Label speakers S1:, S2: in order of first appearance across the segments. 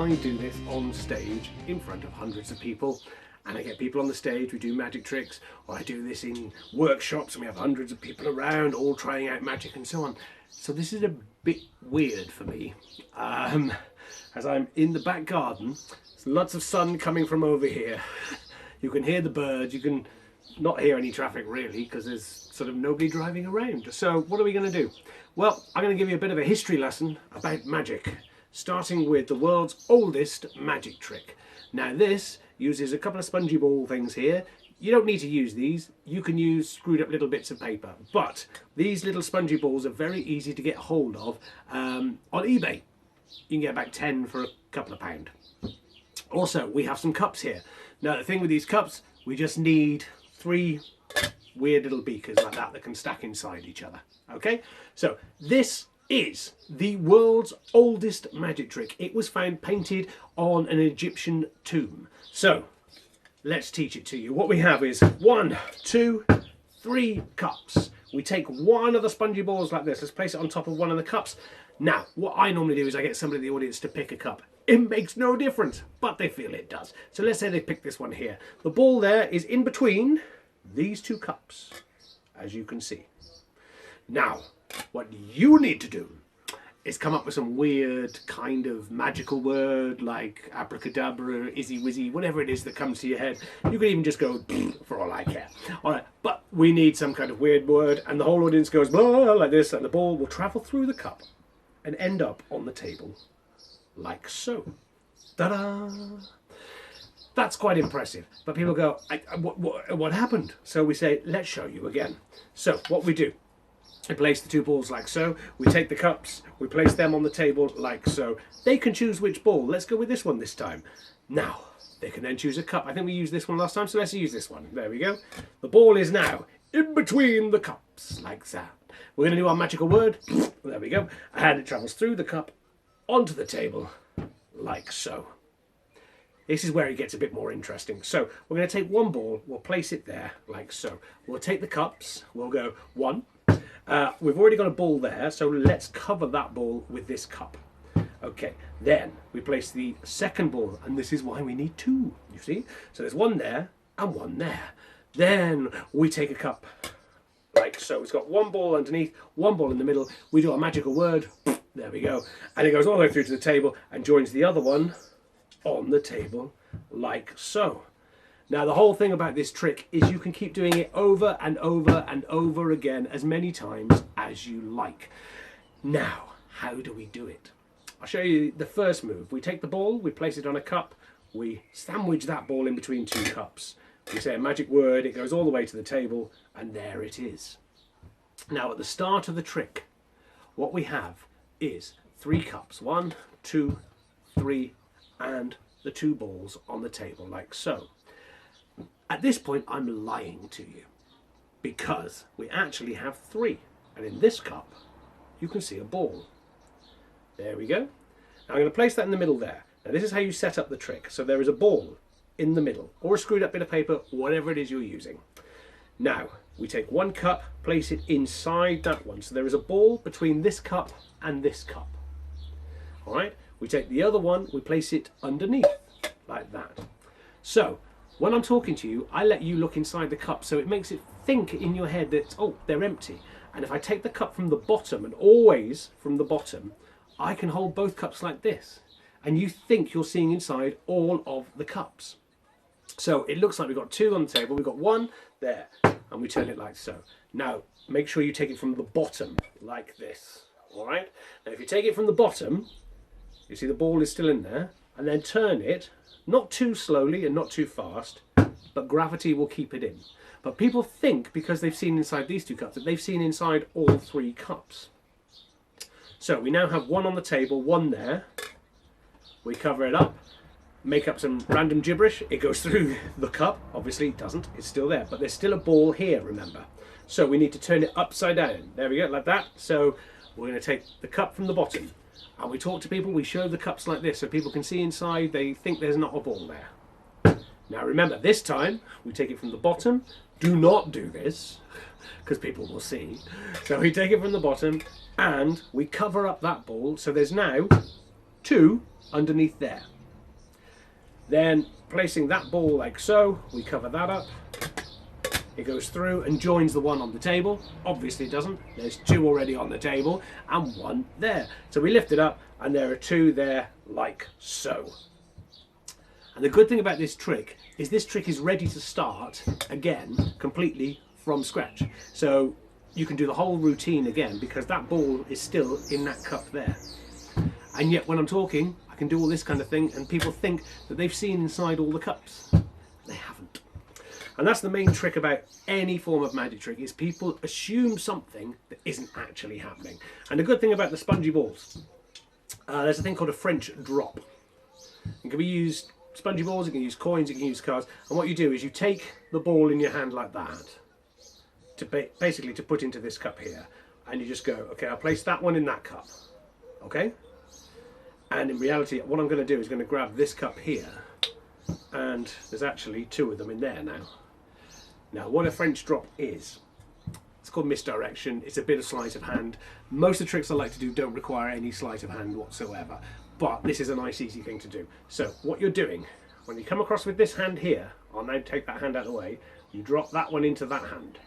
S1: I do this on stage in front of hundreds of people, and I get people on the stage, we do magic tricks, or I do this in workshops and we have hundreds of people around all trying out magic and so on. So this is a bit weird for me, as I'm in the back garden. There's lots of sun coming from over here. You can hear the birds, you can not hear any traffic really because there's sort of nobody driving around. So what are we going to do? Well, I'm going to give you a bit of a history lesson about magic, starting with the world's oldest magic trick. Now this uses a couple of spongy ball things here. You don't need to use these, you can use screwed up little bits of paper, but these little spongy balls are very easy to get hold of on eBay. You can get about 10 for a couple of pound. Also, we have some cups here. Now the thing with these cups, we just need 3 weird little beakers like that can stack inside each other. Okay, so this is the world's oldest magic trick. It was found painted on an Egyptian tomb. So let's teach it to you. What we have is 1, 2, 3 cups. We take one of the spongy balls like this. Let's place it on top of one of the cups. Now, what I normally do is I get somebody in the audience to pick a cup. It makes no difference, but they feel it does. So let's say they pick this one here. The ball there is in between these 2 cups, as you can see. Now, what you need to do is come up with some weird kind of magical word like abracadabra, izzy wizzy, whatever it is that comes to your head. You can even just go for all I care. All right, but we need some kind of weird word, and the whole audience goes blah like this, and the ball will travel through the cup and end up on the table like so. Ta-da! That's quite impressive. But people go, what happened? So we say, let's show you again. So what we do, we place the 2 balls like so. We take the cups, we place them on the table like so. They can choose which ball. Let's go with this one this time. Now, they can then choose a cup. I think we used this one last time, so let's use this one. There we go. The ball is now in between the cups, like that. We're going to do our magical word. There we go. And it travels through the cup onto the table, like so. This is where it gets a bit more interesting. So we're going to take one ball, we'll place it there, like so. We'll take the cups, we'll go 1. We've already got a ball there, so let's cover that ball with this cup. Okay, then we place the second ball, and this is why we need 2, you see? So there's 1 there and 1 there. Then we take a cup, like so. It's got 1 ball underneath, 1 ball in the middle. We do our magical word, there we go. And it goes all the way through to the table and joins the other one on the table, like so. Now the whole thing about this trick is you can keep doing it over and over and over again as many times as you like. Now, how do we do it? I'll show you the first move. We take the ball, we place it on a cup, we sandwich that ball in between 2 cups. We say a magic word, it goes all the way to the table, and there it is. Now at the start of the trick, what we have is 3 cups. 1, 2, 3, and the 2 balls on the table, like so. At this point, I'm lying to you because we actually have 3. And in this cup, you can see a ball. There we go. Now I'm going to place that in the middle there. Now this is how you set up the trick. So there is a ball in the middle, or a screwed up bit of paper, whatever it is you're using. Now, we take 1 cup, place it inside that one. So there is a ball between this cup and this cup. All right? We take the other one, we place it underneath, like that. So, when I'm talking to you, I let you look inside the cup, so it makes it think in your head that, oh, they're empty. And if I take the cup from the bottom, and always from the bottom, I can hold both cups like this. And you think you're seeing inside all of the cups. So it looks like we've got 2 on the table, we've got 1 there, and we turn it like so. Now, make sure you take it from the bottom, like this, all right? Now, if you take it from the bottom, you see the ball is still in there, and then turn it, not too slowly and not too fast, but gravity will keep it in. But people think, because they've seen inside these 2 cups, that they've seen inside all 3 cups. So we now have 1 on the table, 1 there. We cover it up, make up some random gibberish. It goes through the cup. Obviously it doesn't, it's still there, but there's still a ball here, remember. So we need to turn it upside down. There we go, like that. So we're going to take the cup from the bottom, and we talk to people, we show the cups like this so people can see inside, they think there's not a ball there. Now remember, this time we take it from the bottom. Do not do this, because people will see. So we take it from the bottom and we cover up that ball, so there's now 2 underneath there. Then placing that ball like so, we cover that up. It goes through and joins the one on the table. Obviously it doesn't. There's two already on the table and one there. So we lift it up and there are two there like so. And the good thing about this trick is ready to start again completely from scratch. So you can do the whole routine again because that ball is still in that cup there. And yet when I'm talking, I can do all this kind of thing and people think that they've seen inside all the cups. They haven't. And that's the main trick about any form of magic trick, is people assume something that isn't actually happening. And the good thing about the spongy balls, there's a thing called a French drop. It can be used, spongy balls, you can use coins, you can use cards. And what you do is you take the ball in your hand like that, to basically to put into this cup here. And you just go, okay, I'll place that one in that cup. Okay? And in reality, what I'm going to do is going to grab this cup here. And there's actually two of them in there now. Now, what a French drop is, it's called misdirection. It's a bit of sleight of hand. Most of the tricks I like to do don't require any sleight of hand whatsoever, but this is a nice, easy thing to do. So what you're doing, when you come across with this hand here, I'll now take that hand out of the way, you drop that one into that hand,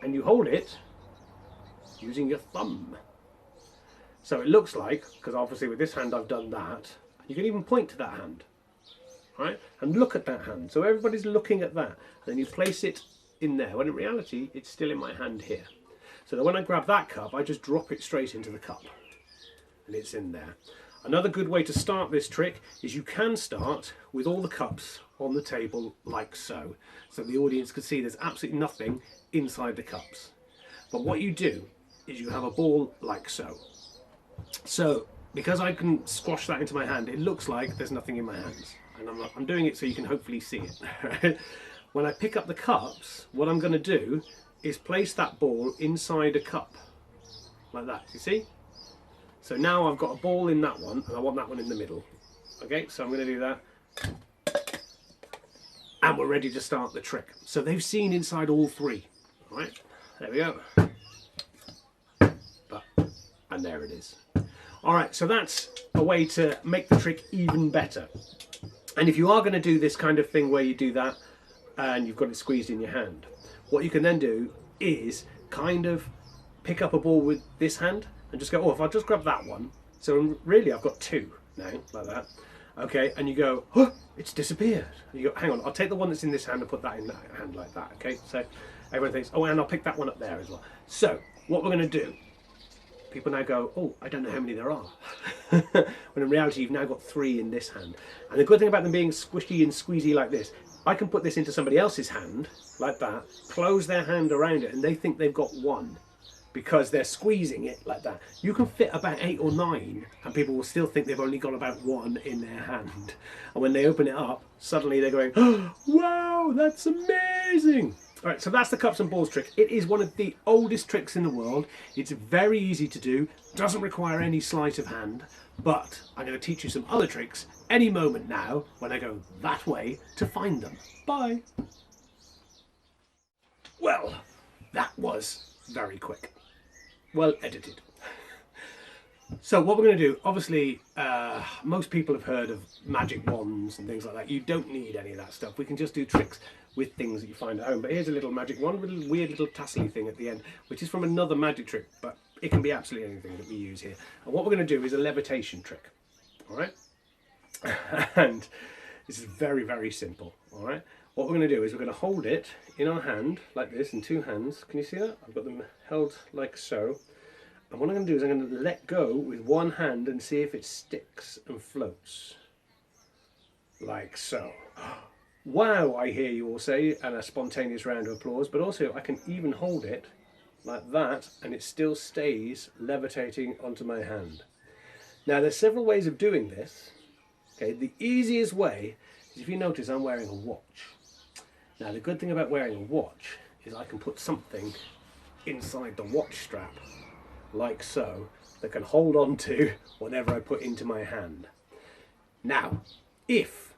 S1: and you hold it using your thumb. So it looks like, because obviously with this hand I've done that, you can even point to that hand. Right? And look at that hand. So everybody's looking at that. Then you place it in there, when in reality it's still in my hand here. So that when I grab that cup, I just drop it straight into the cup. And it's in there. Another good way to start this trick is you can start with all the cups on the table like so. So the audience can see there's absolutely nothing inside the cups. But what you do is you have a ball like so. So because I can squash that into my hand, it looks like there's nothing in my hands. And I'm doing it so you can hopefully see it. Right? When I pick up the cups, what I'm going to do is place that ball inside a cup. Like that, you see? So now I've got a ball in that one, and I want that one in the middle. Okay, so I'm going to do that. And we're ready to start the trick. So they've seen inside all three. All right, there we go. And there it is. All right, so that's a way to make the trick even better. And if you are going to do this kind of thing where you do that and you've got it squeezed in your hand, what you can then do is kind of pick up a ball with this hand and just go, oh, if I just grab that one. So really I've got two now, like that. Okay, and you go, oh, it's disappeared. And you go, hang on, I'll take the one that's in this hand and put that in that hand like that. Okay, so everyone thinks, oh, and I'll pick that one up there as well. So what we're going to do, people now go, oh, I don't know how many there are. When in reality, you've now got three in this hand. And the good thing about them being squishy and squeezy like this, I can put this into somebody else's hand, like that, close their hand around it, and they think they've got one because they're squeezing it like that. You can fit about 8 or 9, and people will still think they've only got about one in their hand. And when they open it up, suddenly they're going, oh, wow, that's amazing. All right, so that's the cups and balls trick. It is one of the oldest tricks in the world. It's very easy to do, doesn't require any sleight of hand, but I'm going to teach you some other tricks any moment now when I go that way to find them. Bye. Well, that was very quick. Well edited. So what we're going to do, obviously, most people have heard of magic wands and things like that. You don't need any of that stuff. We can just do tricks with things that you find at home. But here's a little magic wand with a weird little tassely thing at the end, which is from another magic trick, but it can be absolutely anything that we use here. And what we're going to do is a levitation trick, all right? And this is very, very simple, all right? What we're going to do is we're going to hold it in our hand like this, in two hands. Can you see that? I've got them held like so. And what I'm going to do is I'm going to let go with one hand and see if it sticks and floats. Like so. Wow, I hear you all say, and a spontaneous round of applause, but also I can even hold it like that and it still stays levitating onto my hand. Now there's several ways of doing this. Okay, the easiest way is if you notice I'm wearing a watch. Now the good thing about wearing a watch is I can put something inside the watch strap like so that can hold on to whatever I put into my hand. Now, if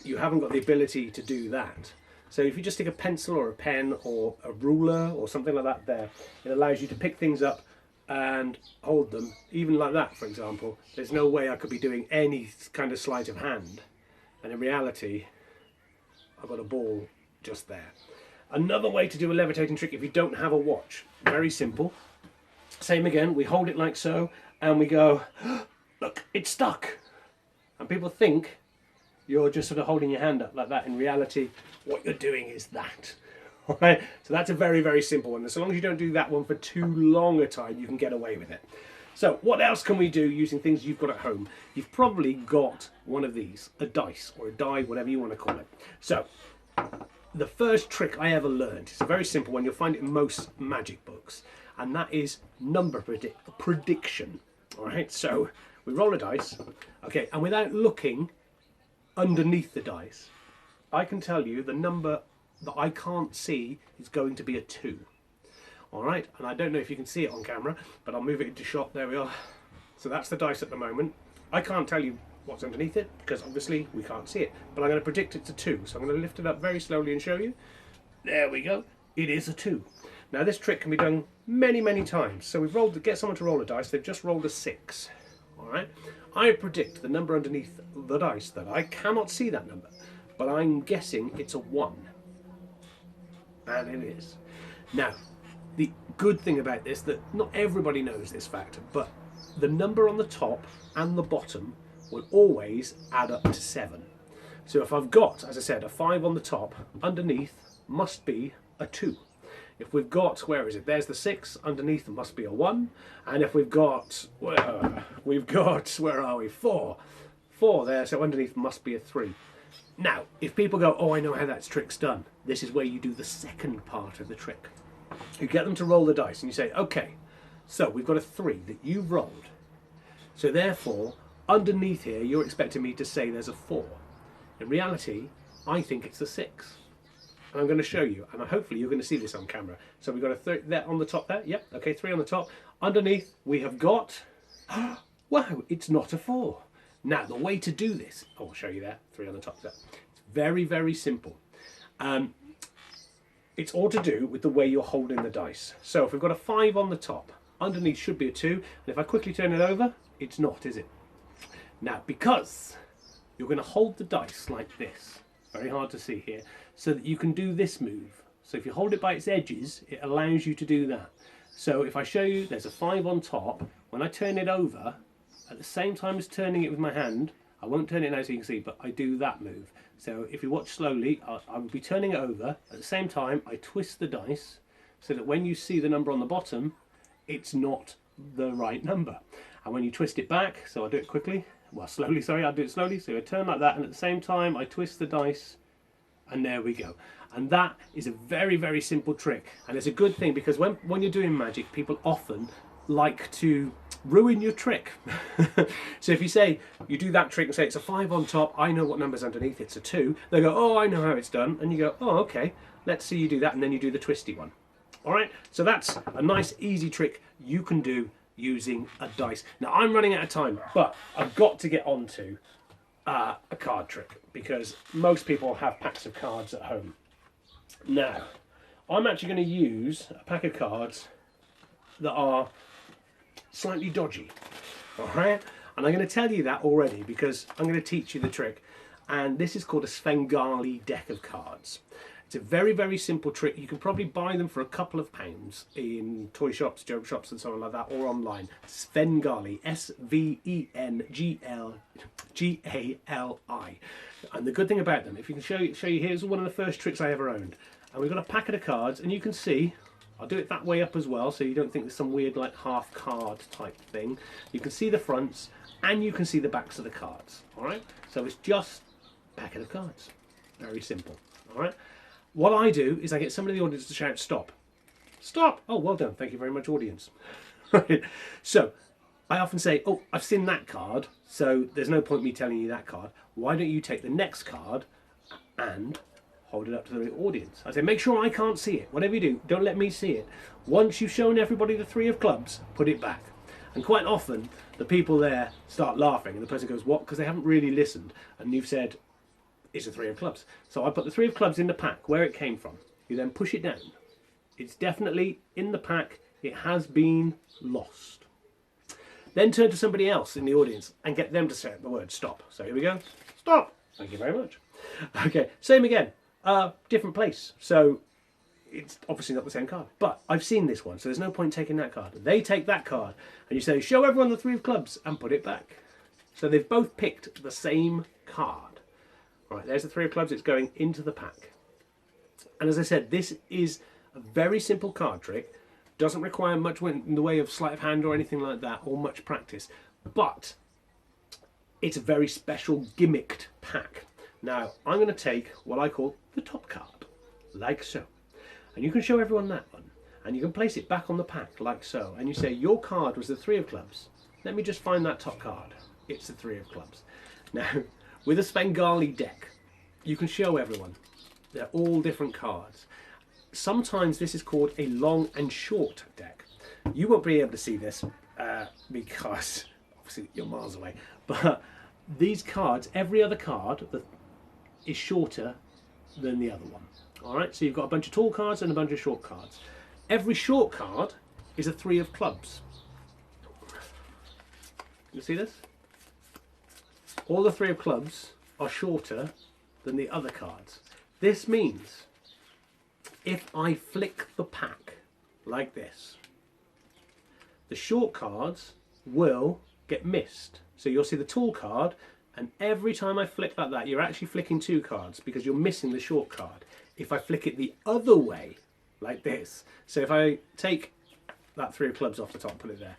S1: you haven't got the ability to do that, so if you just stick a pencil or a pen or a ruler or something like that there, it allows you to pick things up and hold them, even like that, for example. There's no way I could be doing any kind of sleight of hand and in reality I've got a ball just there. Another way to do a levitating trick if you don't have a watch, very simple. Same again, we hold it like so and we go, look, it's stuck. And people think you're just sort of holding your hand up like that. In reality, what you're doing is that. Right? So that's a very, very simple one. So long as you don't do that one for too long a time, you can get away with it. So what else can we do using things you've got at home? You've probably got one of these, a dice or a die, whatever you want to call it. So the first trick I ever learned, it's a very simple one, you'll find it in most magic books, and that is number prediction. All right, so we roll a dice, okay, and without looking underneath the dice, I can tell you the number that I can't see is going to be a 2. All right, and I don't know if you can see it on camera, but I'll move it into shot. There we are. So that's the dice at the moment. I can't tell you what's underneath it because obviously we can't see it, but I'm going to predict it's a 2. So I'm going to lift it up very slowly and show you. There we go. It is a 2. Now this trick can be done many, many times. So we've rolled, get someone to roll a dice. They've just rolled a 6. All right. I predict the number underneath the dice that I cannot see that number, but I'm guessing it's a 1. And it is. Now, the good thing about this, that not everybody knows this fact, but the number on the top and the bottom will always add up to 7. So if I've got, as I said, a 5 on the top, underneath must be a 2. If we've got, where is it? There's the 6, underneath must be a 1. And if we've got, where are we? 4. 4 there, so underneath must be a 3. Now, if people go, oh, I know how that trick's done, this is where you do the second part of the trick. You get them to roll the dice and you say, okay, so we've got a 3 that you've rolled. So therefore, underneath here, you're expecting me to say there's a 4. In reality, I think it's a 6. And I'm going to show you, and hopefully you're going to see this on camera. So we've got a 3 there on the top there. Yep, okay, 3 on the top. Underneath, we have got, wow, it's not a 4. Now, the way to do this, I'll show you there, 3 on the top there. It's very, very simple. It's all to do with the way you're holding the dice. So if we've got a 5 on the top, underneath should be a 2, and if I quickly turn it over, it's not, is it? Now, because you're going to hold the dice like this, very hard to see here, so that you can do this move. So if you hold it by its edges, it allows you to do that. So if I show you, there's a 5 on top, when I turn it over, at the same time as turning it with my hand, I won't turn it now so you can see, but I do that move. So if you watch slowly, I will be turning it over. At the same time, I twist the dice so that when you see the number on the bottom, it's not the right number. And when you twist it back, so I'll do it quickly, well slowly, sorry, I'll do it slowly. So I turn like that, and at the same time, I twist the dice, and there we go. And that is a very, very simple trick. And it's a good thing because when you're doing magic, people often like to ruin your trick. So if you say, you do that trick and say it's a 5 on top, I know what number's underneath, it's a 2, they go, oh, I know how it's done. And you go, oh, okay, let's see you do that, and then you do the twisty one. All right, so that's a nice, easy trick you can do using a dice. Now, I'm running out of time, but I've got to get on to a card trick, because most people have packs of cards at home. Now, I'm actually going to use a pack of cards that are slightly dodgy, all right? And I'm going to tell you that already because I'm going to teach you the trick. And this is called a Svengali deck of cards. It's a very, very simple trick. You can probably buy them for a couple of pounds in toy shops, joke shops and so on like that, or online. Svengali, S-V-E-N-G-A-L-I. And the good thing about them, if you can show you, here's one of the first tricks I ever owned. And we've got a packet of cards, and you can see, I'll do it that way up as well, so you don't think there's some weird like half card type thing. You can see the fronts, and you can see the backs of the cards, all right? So it's just a packet of cards. Very simple, all right? What I do is I get somebody in the audience to shout, stop. Stop! Oh, well done. Thank you very much, audience. Right. So I often say, oh, I've seen that card, so there's no point me telling you that card. Why don't you take the next card and hold it up to the audience? I say, make sure I can't see it. Whatever you do, don't let me see it. Once you've shown everybody the 3 of clubs, put it back. And quite often, the people there start laughing, and the person goes, what? Because they haven't really listened. And you've said, it's a 3 of clubs. So I put the 3 of clubs in the pack, where it came from. You then push it down. It's definitely in the pack. It has been lost. Then turn to somebody else in the audience and get them to say the word stop. So here we go. Stop. Thank you very much. Okay, same again. Different place. So it's obviously not the same card. But I've seen this one, so there's no point taking that card. They take that card, and you say, show everyone the three of clubs, and put it back. So they've both picked the same card. Right, there's the three of clubs. It's going into the pack. And as I said, this is a very simple card trick. Doesn't require much in the way of sleight of hand or anything like that, or much practice. But it's a very special gimmicked pack. Now, I'm going to take what I call the top card, like so. And you can show everyone that one. And you can place it back on the pack, like so. And you say, your card was the three of clubs. Let me just find that top card. It's the three of clubs. Now, with a Svengali deck, you can show everyone. They're all different cards. Sometimes this is called a long and short deck. You won't be able to see this because obviously you're miles away. But these cards, every other card is shorter than the other one. All right, so you've got a bunch of tall cards and a bunch of short cards. Every short card is a three of clubs. You see this? All the three of clubs are shorter than the other cards. This means if I flick the pack like this, the short cards will get missed. So you'll see the tall card, and every time I flick like that, you're actually flicking two cards because you're missing the short card. If I flick it the other way, like this, so if I take that three of clubs off the top, put it there,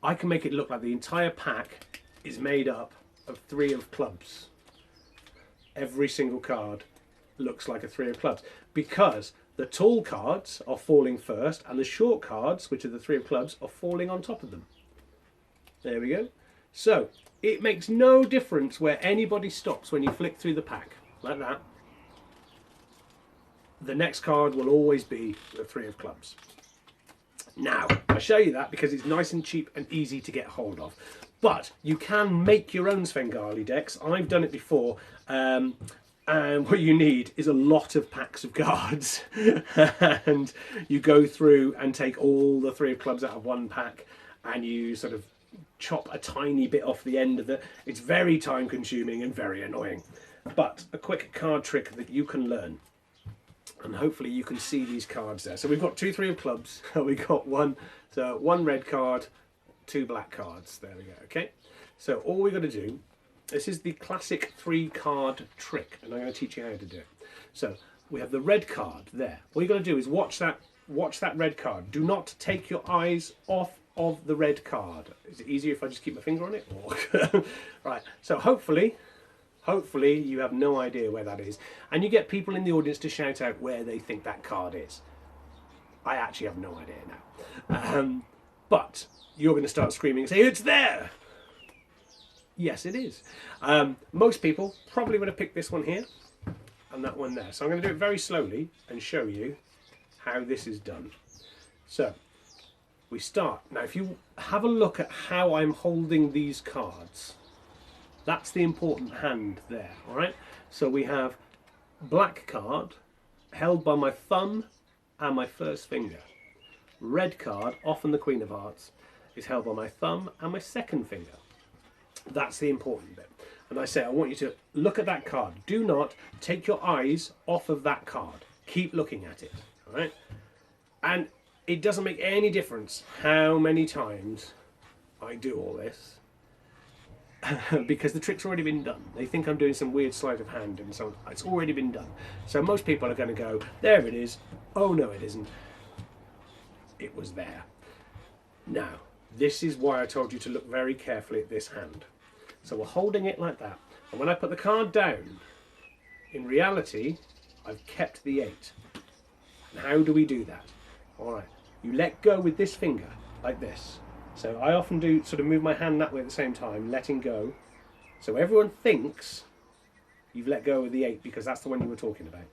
S1: I can make it look like the entire pack is made up of three of clubs. Every single card looks like a three of clubs because the tall cards are falling first and the short cards, which are the three of clubs, are falling on top of them. There we go. So it makes no difference where anybody stops when you flick through the pack like that. The next card will always be the three of clubs. Now, I show you that because it's nice and cheap and easy to get hold of. But you can make your own Svengali decks. I've done it before. And what you need is a lot of packs of cards. And you go through and take all the three of clubs out of one pack and you sort of chop a tiny bit off the end of it. It's very time consuming and very annoying. But a quick card trick that you can learn. And hopefully you can see these cards there. So we've got two three of clubs. We've got one red card, two black cards. There we go. Okay. So all we've got to do, this is the classic three card trick, and I'm going to teach you how to do it. So we have the red card there. All you got to do is watch that red card. Do not take your eyes off of the red card. Is it easier if I just keep my finger on it? Or right. So hopefully you have no idea where that is, and you get people in the audience to shout out where they think that card is. I actually have no idea now. But you're going to start screaming and say, it's there! Yes, it is. Most people probably would have picked this one here and that one there. So I'm going to do it very slowly and show you how this is done. So we start. Now, if you have a look at how I'm holding these cards, that's the important hand there, all right? So we have black card held by my thumb and my first finger. Red card, often the Queen of Hearts, is held by my thumb and my second finger. That's the important bit. And I say, I want you to look at that card. Do not take your eyes off of that card. Keep looking at it, all right? And it doesn't make any difference how many times I do all this. Because the trick's already been done. They think I'm doing some weird sleight of hand and so on. It's already been done. So most people are going to go, there it is. Oh no, it isn't. It was there. Now, this is why I told you to look very carefully at this hand. So we're holding it like that. And when I put the card down, in reality, I've kept the 8. And how do we do that? All right, you let go with this finger, like this. So I often do sort of move my hand that way at the same time, letting go. So everyone thinks you've let go of the 8 because that's the one you were talking about.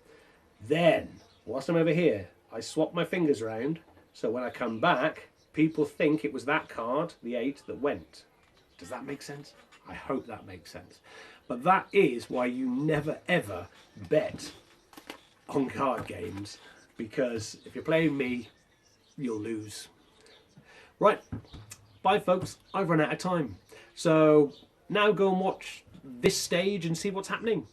S1: Then, whilst I'm over here, I swap my fingers around. So when I come back, people think it was that card, the 8, that went. Does that make sense? I hope that makes sense. But that is why you never ever bet on card games, because if you're playing me, you'll lose. Right, bye folks, I've run out of time. So now go and watch this stage and see what's happening.